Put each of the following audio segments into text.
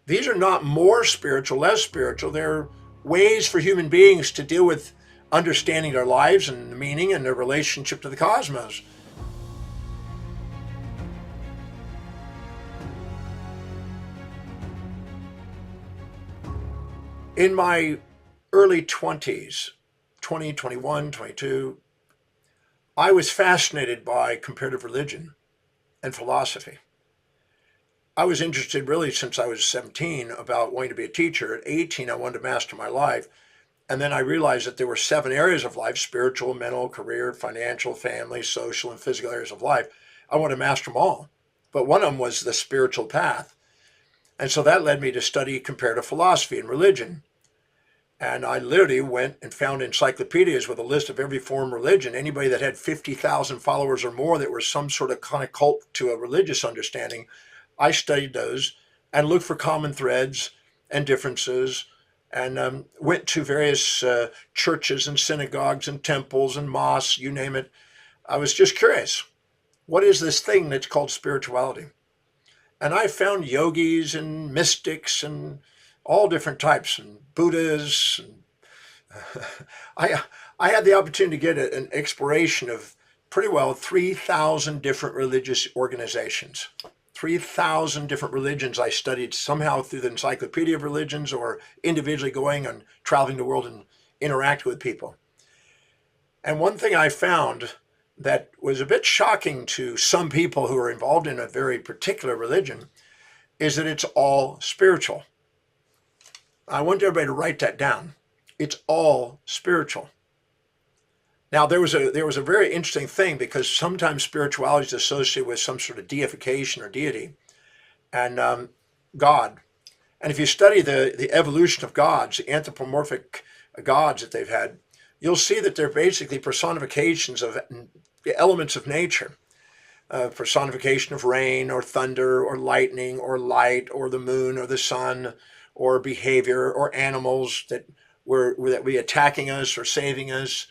These are not more spiritual, less spiritual. They're ways for human beings to deal with understanding their lives and the meaning and their relationship to the cosmos. In my early 20s, 20, 21, 22, I was fascinated by comparative religion and philosophy. I was interested really since I was 17 about wanting to be a teacher. At 18, I wanted to master my life. And then I realized that there were 7 areas of life: spiritual, mental, career, financial, family, social, and physical areas of life. I wanted to master them all. But one of them was the spiritual path. And so that led me to study comparative philosophy and religion. And I literally went and found encyclopedias with a list of every form of religion. Anybody that had 50,000 followers or more that were some sort of kind of cult to a religious understanding, I studied those and looked for common threads and differences, and went to various churches and synagogues and temples and mosques, you name it. I was just curious. What is this thing that's called spirituality? And I found yogis and mystics and all different types, and Buddhas. And I had the opportunity to get an exploration of pretty well 3,000 different religious organizations. 3,000 different religions I studied somehow through the Encyclopedia of Religions or individually going and traveling the world and interacting with people. And one thing I found that was a bit shocking to some people who are involved in a very particular religion is that it's all spiritual. I want everybody to write that down. It's all spiritual. Now, there was a very interesting thing, because sometimes spirituality is associated with some sort of deification or deity and God. And if you study the evolution of gods, the anthropomorphic gods that they've had, you'll see that they're basically personifications of elements of nature. Personification of rain or thunder or lightning or light or the moon or the sun or behavior or animals that were attacking us or saving us.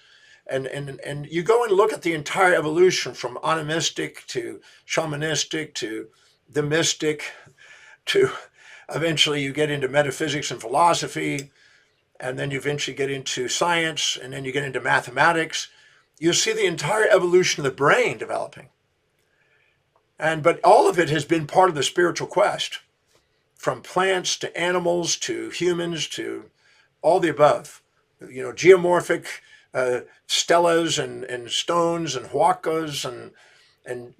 And you go and look at the entire evolution from animistic to shamanistic to the mystic to eventually you get into metaphysics and philosophy, and then you eventually get into science, and then you get into mathematics. You see the entire evolution of the brain developing. But all of it has been part of the spiritual quest, from plants to animals to humans to all the above. Geomorphic stelas and stones and huacas and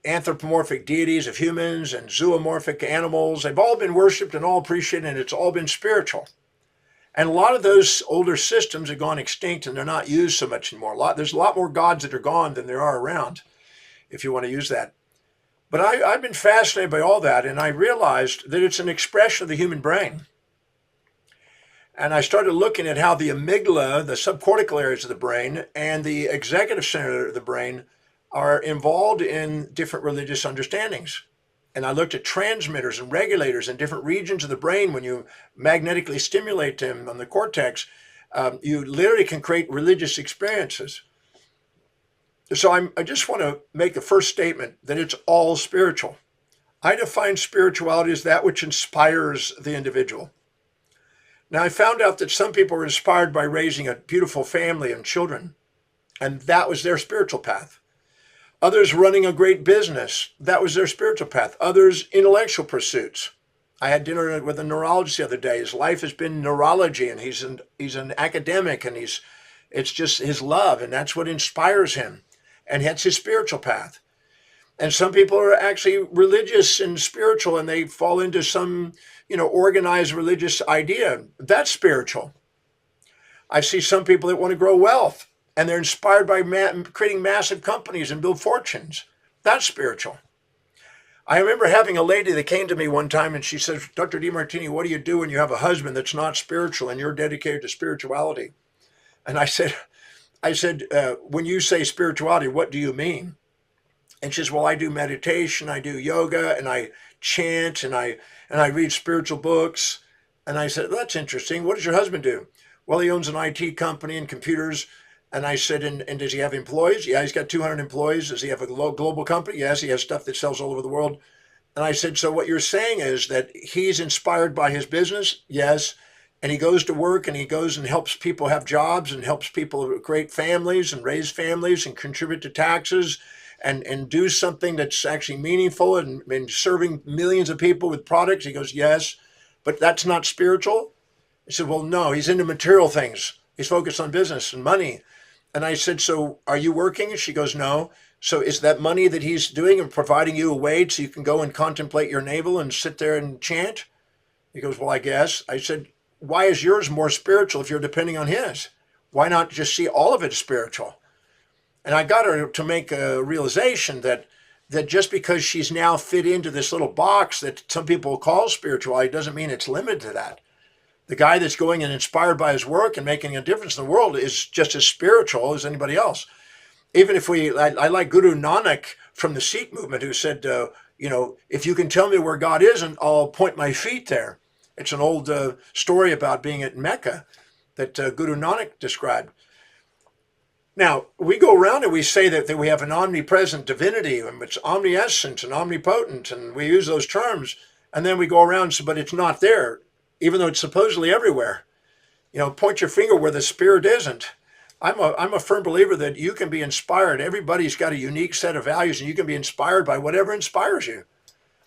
anthropomorphic deities of humans and zoomorphic animals. They've all been worshipped and all appreciated, and it's all been spiritual. And a lot of those older systems have gone extinct, and they're not used so much anymore. There's a lot more gods that are gone than there are around, if you want to use that. But I've been fascinated by all that, and I realized that it's an expression of the human brain. And I started looking at how the amygdala, the subcortical areas of the brain, and the executive center of the brain are involved in different religious understandings. And I looked at transmitters and regulators in different regions of the brain. When you magnetically stimulate them on the cortex, you literally can create religious experiences. So I just want to make the first statement that it's all spiritual. I define spirituality as that which inspires the individual. Now, I found out that some people were inspired by raising a beautiful family and children, and that was their spiritual path. Others running a great business, that was their spiritual path. Others, intellectual pursuits. I had dinner with a neurologist the other day. His life has been neurology, and he's an academic, and it's just his love, and that's what inspires him, and that's his spiritual path. And some people are actually religious and spiritual, and they fall into some organized religious idea. That's spiritual. I see some people that want to grow wealth, and they're inspired by creating massive companies and build fortunes. That's spiritual. I remember having a lady that came to me one time, and she says, "Dr. Demartini, what do you do when you have a husband that's not spiritual and you're dedicated to spirituality?" And I said, when you say spirituality, what do you mean? And she says, "Well, I do meditation, I do yoga, and I chant, and I read spiritual books." And I said, "That's interesting. What does your husband do?" "Well, he owns an IT company and computers." And I said, and does he have employees? "Yeah, he's got 200 employees." "Does he have a global company?" "Yes, he has stuff that sells all over the world." And I said, so what you're saying is that he's inspired by his business? Yes. And he goes to work and he goes and helps people have jobs and helps people create families and raise families and contribute to taxes and do something that's actually meaningful and serving millions of people with products. He goes, yes, but that's not spiritual. I said, well, no, he's into material things. He's focused on business and money. And I said, so are you working? And she goes, no. So is that money that he's doing and providing you a wage so you can go and contemplate your navel and sit there and chant? He goes, well, I guess. I said, why is yours more spiritual if you're depending on his? Why not just see all of it as spiritual? And I got her to make a realization that just because she's now fit into this little box that some people call spirituality doesn't mean it's limited to that. The guy that's going and inspired by his work and making a difference in the world is just as spiritual as anybody else. Even if I like Guru Nanak from the Sikh movement, who said, if you can tell me where God is, and I'll point my feet there. It's an old story about being at Mecca that Guru Nanak described. Now, we go around and we say that we have an omnipresent divinity, and it's omniscient and omnipotent, and we use those terms, and then we go around and say, but it's not there, even though it's supposedly everywhere. Point your finger where the spirit isn't. I'm a firm believer that you can be inspired. Everybody's got a unique set of values, and you can be inspired by whatever inspires you.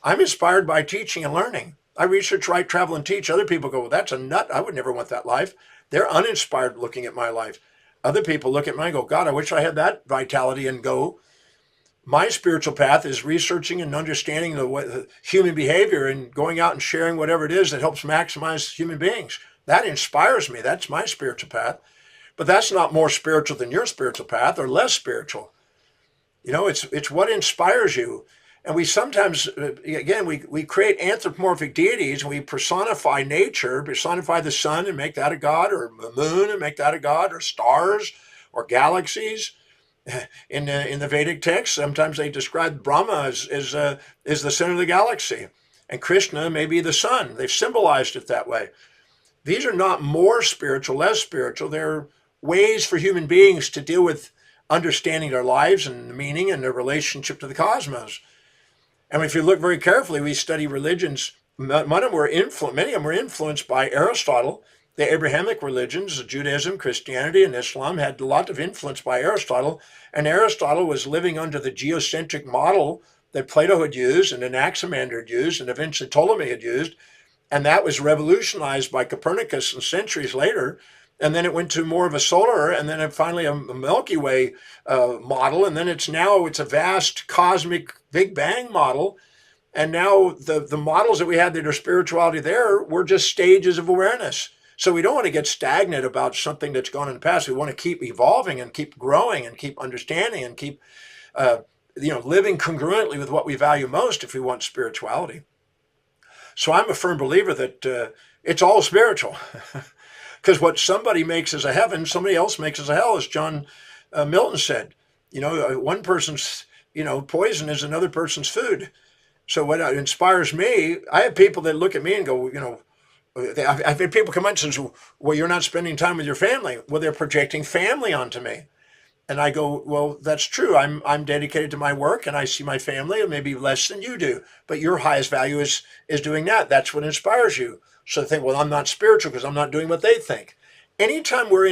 I'm inspired by teaching and learning. I research, write, travel, and teach. Other people go, well, that's a nut. I would never want that life. They're uninspired looking at my life. Other people look at mine and go, God, I wish I had that vitality and go. My spiritual path is researching and understanding the human behavior and going out and sharing whatever it is that helps maximize human beings. That inspires me. That's my spiritual path. But that's not more spiritual than your spiritual path or less spiritual. It's what inspires you. And we sometimes, again, we create anthropomorphic deities and we personify nature, personify the sun and make that a god, or the moon and make that a god, or stars or galaxies. In the Vedic text, sometimes they describe Brahma as the center of the galaxy, and Krishna may be the sun. They've symbolized it that way. These are not more spiritual, less spiritual. They're ways for human beings to deal with understanding their lives and the meaning and their relationship to the cosmos. And if you look very carefully, we study religions. Many of them were influenced by Aristotle. The Abrahamic religions, Judaism, Christianity, and Islam, had a lot of influence by Aristotle. And Aristotle was living under the geocentric model that Plato had used and Anaximander had used and eventually Ptolemy had used. And that was revolutionized by Copernicus and centuries later. And then it went to more of a solar, and then finally a Milky Way model. And then it's a vast cosmic Big Bang model. And now the models that we had that are spirituality there were just stages of awareness. So we don't want to get stagnant about something that's gone in the past. We want to keep evolving and keep growing and keep understanding and keep living congruently with what we value most if we want spirituality. So I'm a firm believer that it's all spiritual. Because what somebody makes as a heaven, somebody else makes as a hell, as John Milton said. One person's poison is another person's food. So what inspires me, I have people that look at me and go, I've had people come up and say, well, you're not spending time with your family. Well, they're projecting family onto me. And I go, well, that's true. I'm dedicated to my work and I see my family, and maybe less than you do. But your highest value is doing that. That's what inspires you. So they think, well, I'm not spiritual because I'm not doing what they think. Anytime we're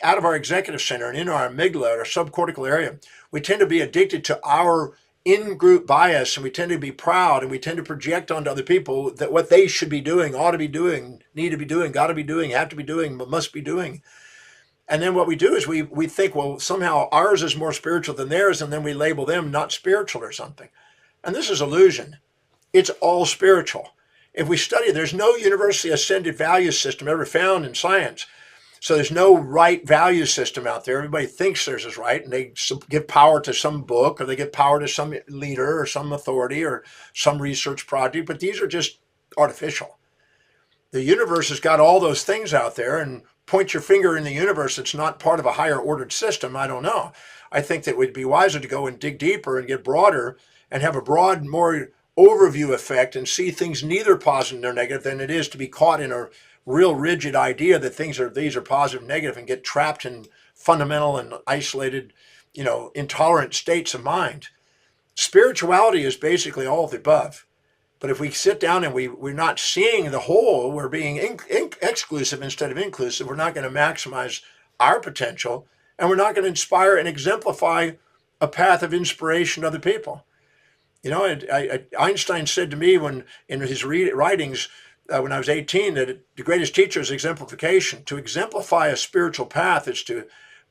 out of our executive center and in our amygdala, our subcortical area, we tend to be addicted to our in-group bias, and we tend to be proud, and we tend to project onto other people that what they should be doing, ought to be doing, need to be doing, got to be doing, have to be doing, must be doing. And then what we do is we think, well, somehow ours is more spiritual than theirs, and then we label them not spiritual or something. And this is illusion. It's all spiritual. If we study, there's no universally ascended value system ever found in science. So there's no right value system out there. Everybody thinks theirs is right, and they give power to some book, or they give power to some leader or some authority or some research project, but these are just artificial. The universe has got all those things out there, and point your finger in the universe that's not part of a higher ordered system. I don't know. I think that it would be wiser to go and dig deeper and get broader and have a broad, more overview effect and see things neither positive nor negative than it is to be caught in a real rigid idea that these are positive, negative, and get trapped in fundamental and isolated, intolerant states of mind. Spirituality is basically all of the above. But if we sit down and we're not seeing the whole, we're being exclusive instead of inclusive, we're not going to maximize our potential, and we're not going to inspire and exemplify a path of inspiration to other people. You know, Einstein said to me when in his writings when I was 18 that the greatest teacher is exemplification. To exemplify a spiritual path is to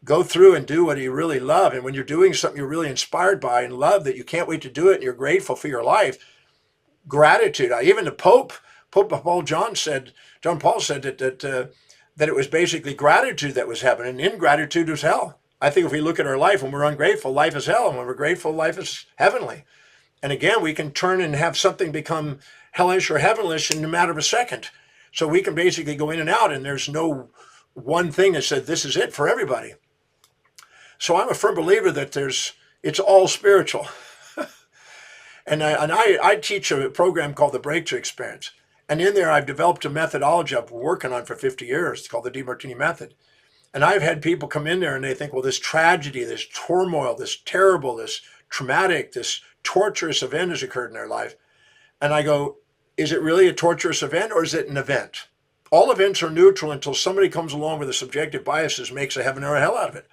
go through and do what you really love. And when you're doing something you're really inspired by and love, that you can't wait to do it and you're grateful for your life, gratitude. Even the Pope John Paul said that it was basically gratitude that was heaven, and ingratitude was hell. I think if we look at our life, when we're ungrateful, life is hell, and when we're grateful, life is heavenly. And again, we can turn and have something become hellish or heavenlish in a matter of a second. So we can basically go in and out, and there's no one thing that said this is it for everybody. So I'm a firm believer that it's all spiritual. And I teach a program called the Breakthrough Experience. And in there, I've developed a methodology I've been working on for 50 years. It's called the Demartini method. And I've had people come in there and they think, well, this tragedy, this turmoil, this terrible, this traumatic, this torturous event has occurred in their life. And I go, is it really a torturous event or is it an event? All events are neutral until somebody comes along with a subjective biases, makes a heaven or a hell out of it.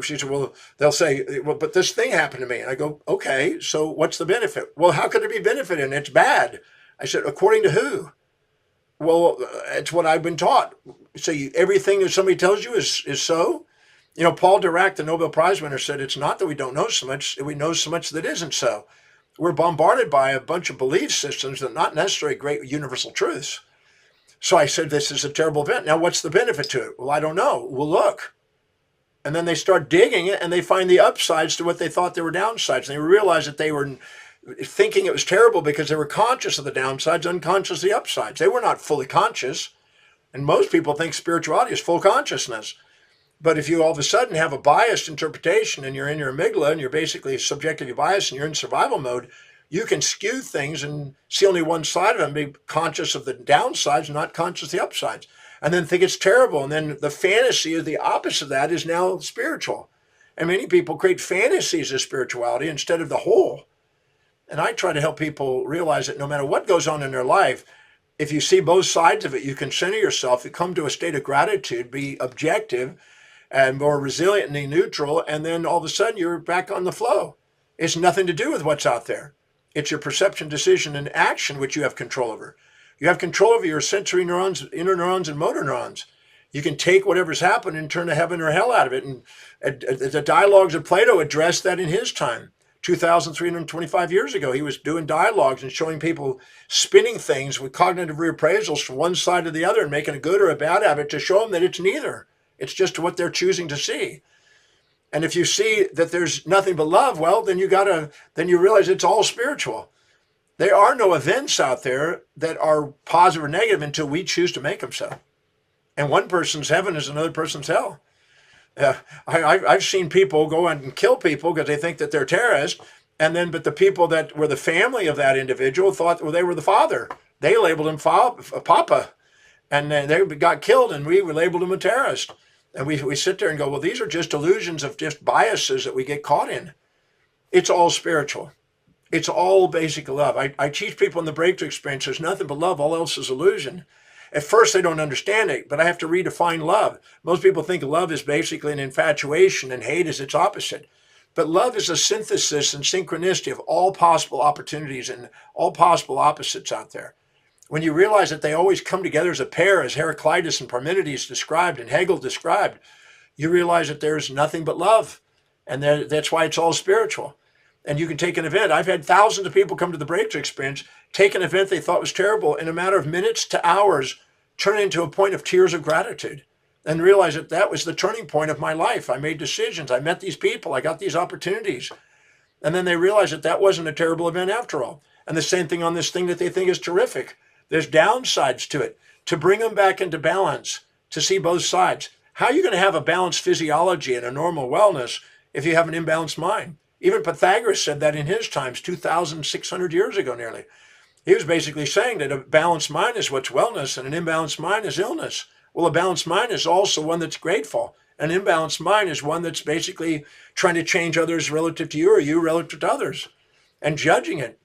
She said, well, they'll say, well, but this thing happened to me. And I go, okay, so what's the benefit? Well, how could there be benefit in it? It's bad. I said, according to who? Well, it's what I've been taught. So everything that somebody tells you is so? You know, Paul Dirac, the Nobel Prize winner, said it's not that we don't know so much, we know so much that isn't so. We're bombarded by a bunch of belief systems that are not necessarily great universal truths. So I said, this is a terrible event. Now, what's the benefit to it? Well, I don't know. Well, look. And then they start digging it and they find the upsides to what they thought they were downsides. And they realize that they were thinking it was terrible because they were conscious of the downsides, unconscious of the upsides. They were not fully conscious. And most people think spirituality is full consciousness. But if you all of a sudden have a biased interpretation and you're in your amygdala and you're basically subjectively biased and you're in survival mode, you can skew things and see only one side of them, be conscious of the downsides, not conscious of the upsides, and then think it's terrible. And then the fantasy of the opposite of that is now spiritual. And many people create fantasies of spirituality instead of the whole. And I try to help people realize that no matter what goes on in their life, if you see both sides of it, you can center yourself, you come to a state of gratitude, be objective and more resilient and neutral, and then all of a sudden you're back on the flow. It's nothing to do with what's out there. It's your perception, decision, and action which you have control over. You have control over your sensory neurons, inner neurons, and motor neurons. You can take whatever's happened and turn the heaven or hell out of it. And the dialogues of Plato addressed that in his time. 2,325 years ago, he was doing dialogues and showing people spinning things with cognitive reappraisals from one side to the other and making a good or a bad habit to show them that it's neither. It's just what they're choosing to see. And if you see that there's nothing but love, well, then you realize it's all spiritual. There are no events out there that are positive or negative until we choose to make them so. And one person's heaven is another person's hell. I've seen people go out and kill people because they think that they're terrorists, but the people that were the family of that individual thought, well, they were the father. They labeled him Papa, and they got killed, and we labeled him a terrorist. And we sit there and go, well, these are just illusions of just biases that we get caught in. It's all spiritual. It's all basic love. I teach people in the breakthrough experience, there's nothing but love. All else is illusion. At first, they don't understand it, but I have to redefine love. Most people think love is basically an infatuation and hate is its opposite. But love is a synthesis and synchronicity of all possible opportunities and all possible opposites out there. When you realize that they always come together as a pair, as Heraclitus and Parmenides described and Hegel described, you realize that there's nothing but love. And that's why it's all spiritual. And you can take an event. I've had thousands of people come to the breakthrough experience, take an event they thought was terrible, in a matter of minutes to hours, turn it into a point of tears of gratitude and realize that that was the turning point of my life. I made decisions. I met these people. I got these opportunities. And then they realize that that wasn't a terrible event after all. And the same thing on this thing that they think is terrific. There's downsides to it. To bring them back into balance, to see both sides. How are you going to have a balanced physiology and a normal wellness if you have an imbalanced mind? Even Pythagoras said that in his times, 2,600 years ago nearly. He was basically saying that a balanced mind is what's wellness and an imbalanced mind is illness. Well, a balanced mind is also one that's grateful An imbalanced mind is one that's basically trying to change others relative to you or you relative to others and judging it.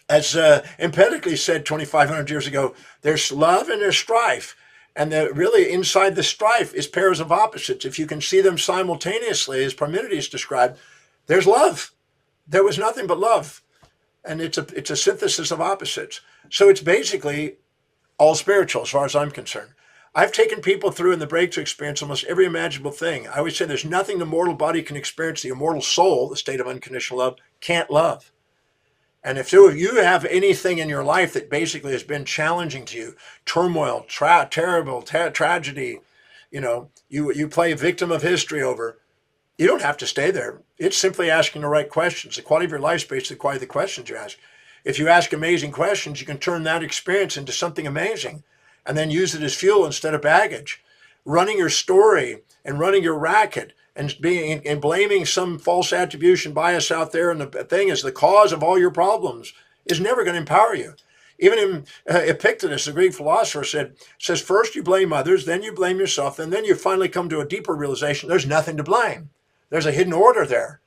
As Empedocles said 2,500 years ago, there's love and there's strife. And really inside the strife is pairs of opposites. If you can see them simultaneously, as Parmenides described, there's love. There was nothing but love. And it's a synthesis of opposites. So it's basically all spiritual as far as I'm concerned. I've taken people through in the breakthrough experience almost every imaginable thing. I always say there's nothing the mortal body can experience the immortal soul, the state of unconditional love, can't love. And if you have anything in your life that basically has been challenging to you, turmoil, terrible tragedy, you play victim of history over, you don't have to stay there. It's simply asking the right questions. The quality of your life is based on the quality of the questions you ask. If you ask amazing questions, you can turn that experience into something amazing and then use it as fuel instead of baggage. Running your story and running your racket and blaming some false attribution bias out there and the thing is the cause of all your problems is never going to empower you. Even in Epictetus, the Greek philosopher, says first you blame others, then you blame yourself, and then you finally come to a deeper realization there's nothing to blame. There's a hidden order there.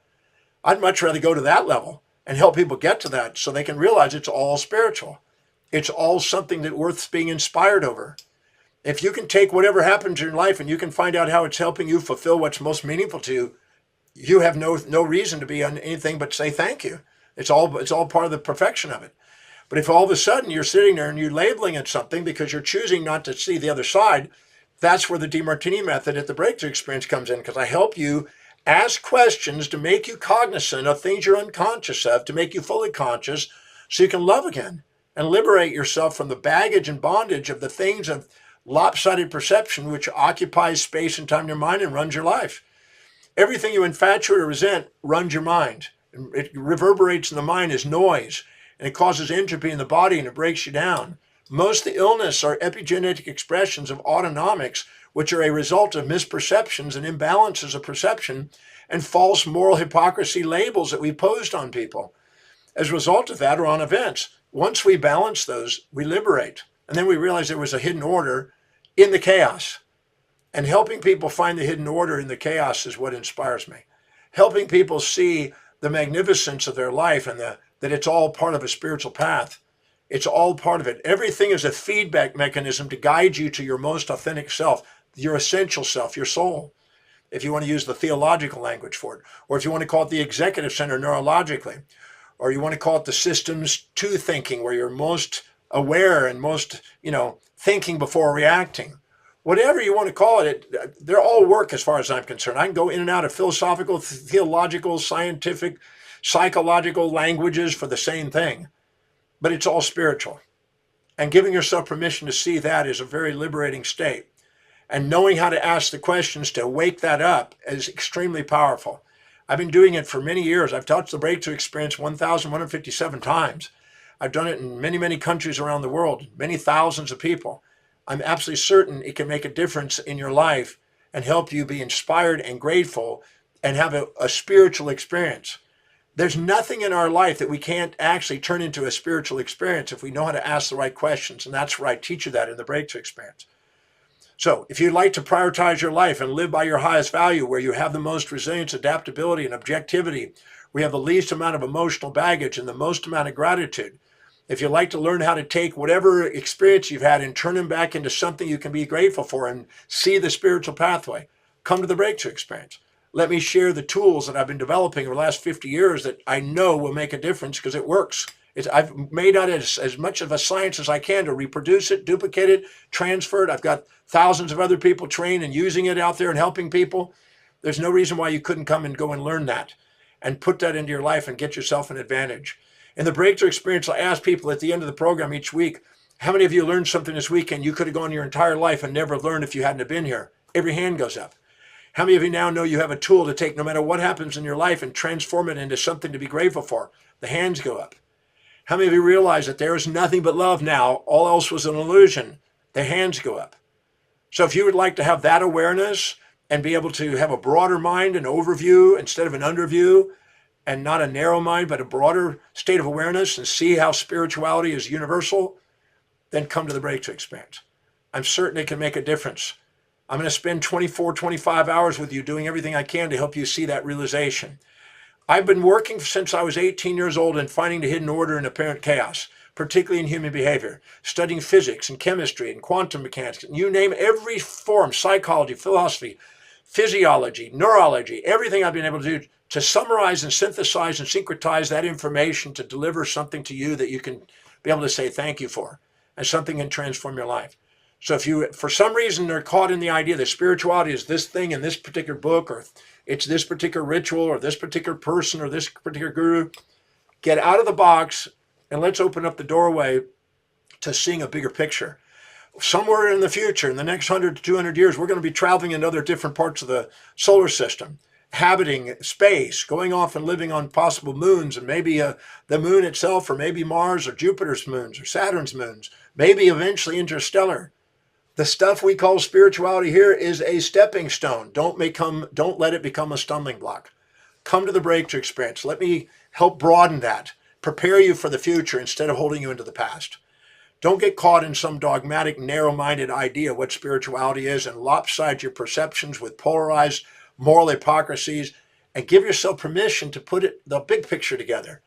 I'd much rather go to that level and help people get to that so they can realize it's all spiritual. It's all something that's worth being inspired over. If you can take whatever happens in your life and you can find out how it's helping you fulfill what's most meaningful to you, you have no reason to be on anything but say thank you. It's all part of the perfection of it. But if all of a sudden you're sitting there and you're labeling it something because you're choosing not to see the other side, that's where the Demartini method at the breakthrough experience comes in, because I help you ask questions to make you cognizant of things you're unconscious of, to make you fully conscious so you can love again and liberate yourself from the baggage and bondage of the things of lopsided perception which occupies space and time in your mind and runs your life. Everything you infatuate or resent runs your mind. It reverberates in the mind as noise, and it causes entropy in the body and it breaks you down. Most of the illness are epigenetic expressions of autonomics, which are a result of misperceptions and imbalances of perception and false moral hypocrisy labels that we posed on people. As a result of that or on events, once we balance those, we liberate. And then we realize there was a hidden order in the chaos. And helping people find the hidden order in the chaos is what inspires me. Helping people see the magnificence of their life and that it's all part of a spiritual path. It's all part of it. Everything is a feedback mechanism to guide you to your most authentic self, your essential self, your soul, if you want to use the theological language for it, or if you want to call it the executive center neurologically, or you want to call it the systems two thinking, where you're most aware and most, thinking before reacting. Whatever you want to call it, they're all work as far as I'm concerned. I can go in and out of philosophical, theological, scientific, psychological languages for the same thing, but it's all spiritual. And giving yourself permission to see that is a very liberating state. And knowing how to ask the questions to wake that up is extremely powerful. I've been doing it for many years. I've taught the breakthrough experience 1,157 times. I've done it in many, many countries around the world, many thousands of people. I'm absolutely certain it can make a difference in your life and help you be inspired and grateful and have a spiritual experience. There's nothing in our life that we can't actually turn into a spiritual experience if we know how to ask the right questions. And that's where I teach you that in the breakthrough experience. So if you'd like to prioritize your life and live by your highest value, where you have the most resilience, adaptability, and objectivity, we have the least amount of emotional baggage and the most amount of gratitude. If you'd like to learn how to take whatever experience you've had and turn them back into something you can be grateful for and see the spiritual pathway, come to the breakthrough experience. Let me share the tools that I've been developing over the last 50 years that I know will make a difference because it works. I've made out as much of a science as I can to reproduce it, duplicate it, transfer it. I've got thousands of other people trained and using it out there and helping people. There's no reason why you couldn't come and go and learn that and put that into your life and get yourself an advantage. In the breakthrough experience, I ask people at the end of the program each week, how many of you learned something this weekend you could have gone your entire life and never learned if you hadn't have been here? Every hand goes up. How many of you now know you have a tool to take no matter what happens in your life and transform it into something to be grateful for? The hands go up. How many of you realize that there is nothing but love now? All else was an illusion. The hands go up. So if you would like to have that awareness and be able to have a broader mind, an overview instead of an underview, and not a narrow mind, but a broader state of awareness and see how spirituality is universal, then come to the breakthrough experience. I'm certain it can make a difference. I'm going to spend 24, 25 hours with you doing everything I can to help you see that realization. I've been working since I was 18 years old and finding the hidden order in apparent chaos, particularly in human behavior, studying physics and chemistry and quantum mechanics, and you name every form, psychology, philosophy, physiology, neurology, everything I've been able to do to summarize and synthesize and syncretize that information to deliver something to you that you can be able to say thank you for, and something can transform your life. So if you, for some reason, are caught in the idea that spirituality is this thing in this particular book, or it's this particular ritual, or this particular person, or this particular guru, get out of the box and let's open up the doorway to seeing a bigger picture. Somewhere in the future, in the next 100 to 200 years, we're going to be traveling in other different parts of the solar system, habiting space, going off and living on possible moons, and maybe the moon itself, or maybe Mars or Jupiter's moons or Saturn's moons, maybe eventually interstellar. The stuff we call spirituality here is a stepping stone. Don't let it become a stumbling block. Come to the breakthrough experience. Let me help broaden that, prepare you for the future instead of holding you into the past. Don't get caught in some dogmatic, narrow-minded idea of what spirituality is and lopside your perceptions with polarized moral hypocrisies, and give yourself permission to put the big picture together.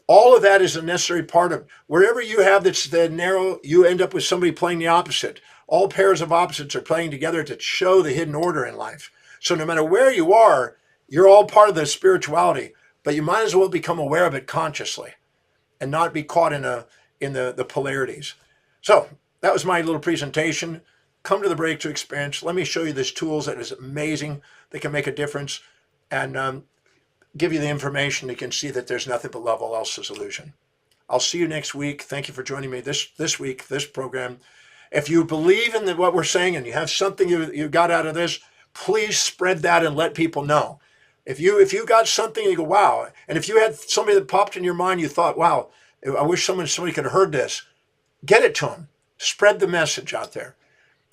All of that is a necessary part of wherever you have that's the narrow, you end up with somebody playing the opposite. All pairs of opposites are playing together to show the hidden order in life. So no matter where you are, you're all part of the spirituality, but you might as well become aware of it consciously and not be caught in the polarities. So that was my little presentation. Come to the breakthrough experience. Let me show you this tools that is amazing, that can make a difference, and give you the information. You can see that there's nothing but love, all else is illusion. I'll see you next week. Thank you for joining me this week, this program. If you believe in what we're saying and you have something you got out of this, please spread that and let people know. If you got something and you go, wow, and if you had somebody that popped in your mind, you thought, wow, I wish somebody could have heard this, get it to them. Spread the message out there.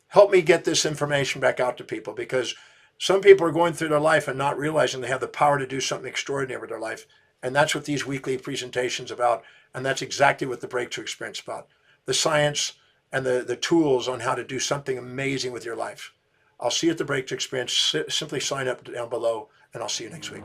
Help me get this information back out to people, because some people are going through their life and not realizing they have the power to do something extraordinary with their life. And that's what these weekly presentations about. And that's exactly what the breakthrough experience is about. The science and the tools on how to do something amazing with your life. I'll see you at the breakthrough experience. Simply sign up down below, and I'll see you next week.